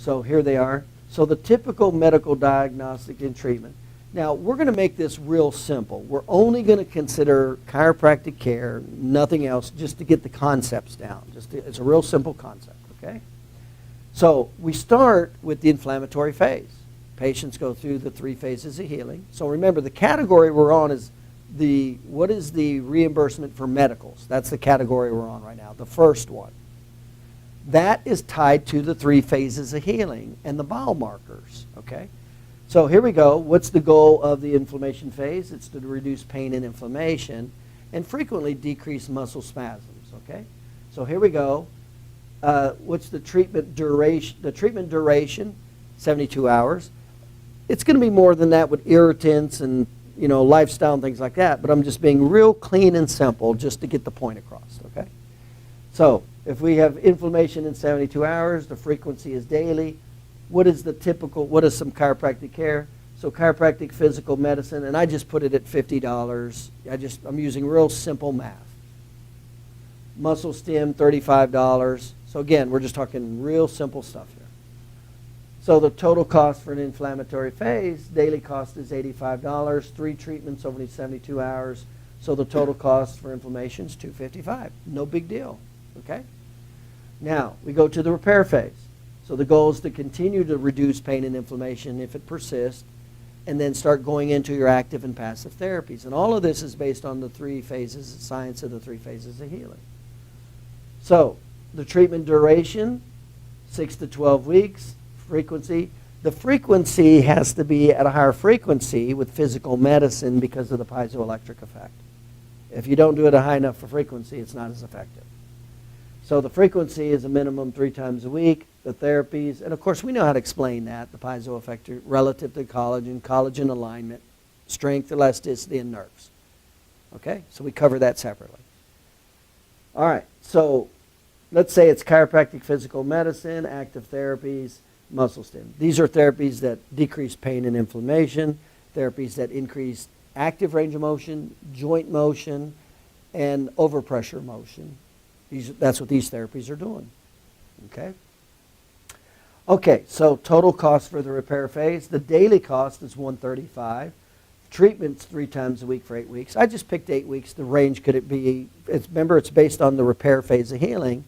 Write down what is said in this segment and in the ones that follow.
So here they are. So the typical medical diagnostic and treatment. Now, we're going to make this real simple. We're only going to consider chiropractic care, nothing else, just to get the concepts down. It's a real simple concept, okay? So we start with the inflammatory phase. Patients go through the 3 phases of healing. So remember, the category we're on is what is the reimbursement for medicals? That's the category we're on right now, the first one. That is tied to the 3 phases of healing and the biomarkers, okay? So here we go. What's the goal of the inflammation phase? It's to reduce pain and inflammation and frequently decrease muscle spasms, okay? So here we go. What's the treatment duration? The treatment duration, 72 hours. It's going to be more than that with irritants and lifestyle and things like that, but I'm just being real clean and simple just to get the point across, okay? So if we have inflammation in 72 hours, the frequency is daily. What is some chiropractic care? So chiropractic physical medicine, and I just put it at $50. I'm using real simple math. Muscle stim, $35. So again, we're just talking real simple stuff here. So the total cost for an inflammatory phase, daily cost is $85, 3 treatments over 72 hours. So the total cost for inflammation is $255. No big deal, okay? Now, we go to the repair phase. So the goal is to continue to reduce pain and inflammation if it persists, and then start going into your active and passive therapies. And all of this is based on the 3 phases, science of the 3 phases of healing. So the treatment duration, 6 to 12 weeks. Frequency. The frequency has to be at a higher frequency with physical medicine because of the piezoelectric effect. If you don't do it a high enough for frequency, it's not as effective. So the frequency is a minimum 3 times a week. The therapies, and of course we know how to explain that, the piezo effect relative to collagen alignment, strength, elasticity, and nerves. Okay, so we cover that separately. All right, so let's say it's chiropractic physical medicine, active therapies, muscle stim. These are therapies that decrease pain and inflammation, therapies that increase active range of motion, joint motion, and overpressure motion. That's what these therapies are doing. Okay? Okay, so total cost for the repair phase. The daily cost is $135. Treatment's 3 times a week for 8 weeks. I just picked 8 weeks. The range could it be, remember it's based on the repair phase of healing,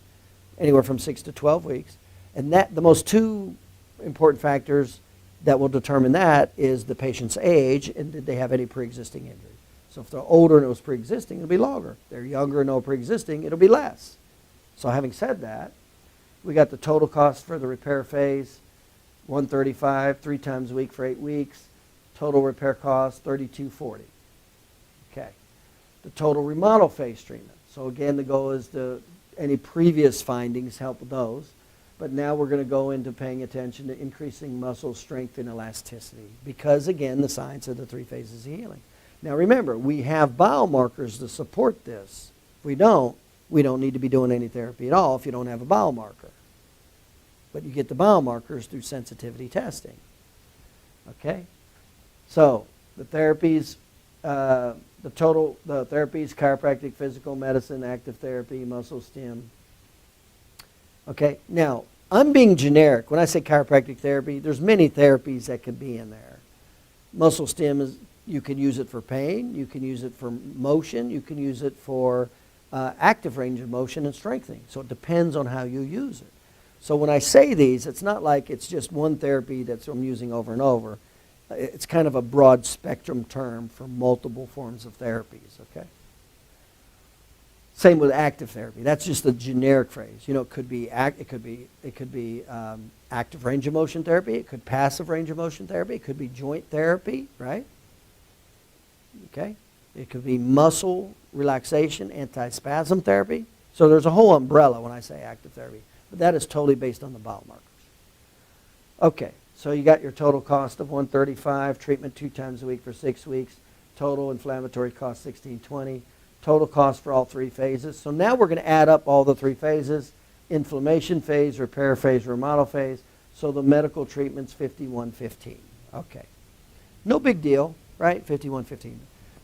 anywhere from 6 to 12 weeks. And the most 2 important factors that will determine that is the patient's age and did they have any pre-existing injury. So if they're older and it was pre-existing, it'll be longer. If they're younger and no pre-existing, it'll be less. So having said that, we got the total cost for the repair phase, $135, 3 times a week for 8 weeks. Total repair cost, $32.40. Okay. The total remodel phase treatment. So again, the goal is to any previous findings, help with those. But now we're going to go into paying attention to increasing muscle strength and elasticity because, again, the science of the 3 phases of healing. Now remember, we have biomarkers to support this. If we don't need to be doing any therapy at all if you don't have a biomarker. But you get the biomarkers through sensitivity testing. Okay? So the therapies, chiropractic, physical medicine, active therapy, muscle stim. Okay, now I'm being generic. When I say chiropractic therapy, there's many therapies that could be in there. Muscle stim is, you can use it for pain, you can use it for motion, you can use it for active range of motion and strengthening. So it depends on how you use it. So when I say these, it's not like it's just one therapy that I'm using over and over. It's kind of a broad spectrum term for multiple forms of therapies, okay? Same with active therapy. That's just a generic phrase. It could be active range of motion therapy. It could passive range of motion therapy. It could be joint therapy, right? Okay. It could be muscle relaxation, anti-spasm therapy. So there's a whole umbrella when I say active therapy. But that is totally based on the biomarkers. Okay. So you got your total cost of $135, treatment 2 times a week for 6 weeks, total inflammatory cost $16.20. Total cost for all 3 phases. So now we're going to add up all the 3 phases, inflammation phase, repair phase, remodel phase. So the medical treatment's $51.15. Okay. No big deal, right? $51.15.